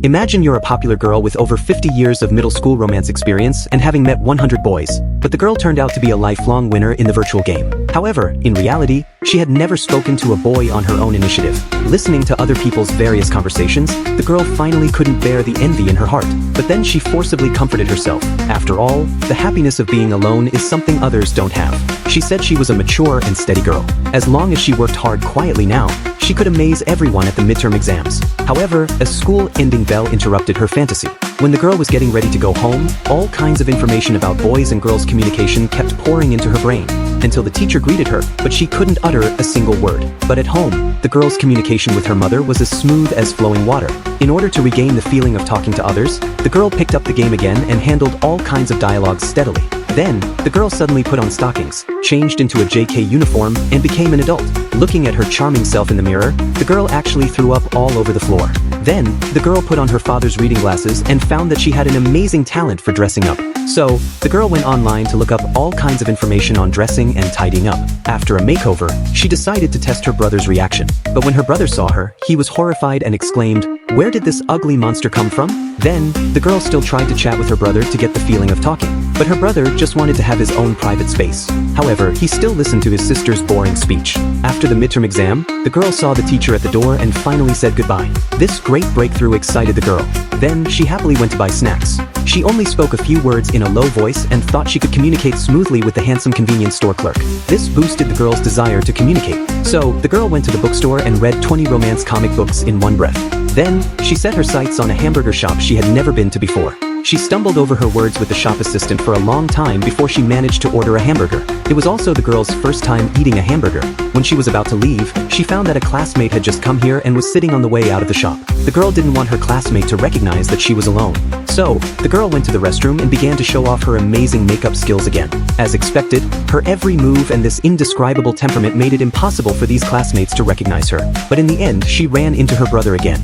Imagine you're a popular girl with over 50 years of middle school romance experience and having met 100 boys, but the girl turned out to be a lifelong winner in the virtual game. However, in reality, she had never spoken to a boy on her own initiative. Listening to other people's various conversations, the girl finally couldn't bear the envy in her heart. But then she forcibly comforted herself. After all, the happiness of being alone is something others don't have. She said she was a mature and steady girl. As long as she worked hard quietly now, she could amaze everyone at the midterm exams. However, a school-ending bell interrupted her fantasy. When the girl was getting ready to go home, all kinds of information about boys and girls' communication kept pouring into her brain, until the teacher greeted her, but she couldn't utter a single word. But at home, the girl's communication with her mother was as smooth as flowing water. In order to regain the feeling of talking to others, the girl picked up the game again and handled all kinds of dialogues steadily. Then, the girl suddenly put on stockings, changed into a JK uniform, and became an adult. Looking at her charming self in the mirror, the girl actually threw up all over the floor. Then, the girl put on her father's reading glasses and found that she had an amazing talent for dressing up. So, the girl went online to look up all kinds of information on dressing and tidying up. After a makeover, she decided to test her brother's reaction. But when her brother saw her, he was horrified and exclaimed, "Where did this ugly monster come from?" Then, the girl still tried to chat with her brother to get the feeling of talking. But her brother just wanted to have his own private space. However, he still listened to his sister's boring speech. After the midterm exam, the girl saw the teacher at the door and finally said goodbye. This great breakthrough excited the girl. Then, she happily went to buy snacks. She only spoke a few words in a low voice and thought she could communicate smoothly with the handsome convenience store clerk. This boosted the girl's desire to communicate. So, the girl went to the bookstore and read 20 romance comic books in one breath. Then, she set her sights on a hamburger shop she had never been to before. She stumbled over her words with the shop assistant for a long time before she managed to order a hamburger. It was also the girl's first time eating a hamburger. When she was about to leave, she found that a classmate had just come here and was sitting on the way out of the shop. The girl didn't want her classmate to recognize that she was alone. So, the girl went to the restroom and began to show off her amazing makeup skills again. As expected, her every move and this indescribable temperament made it impossible for these classmates to recognize her. But in the end, she ran into her brother again.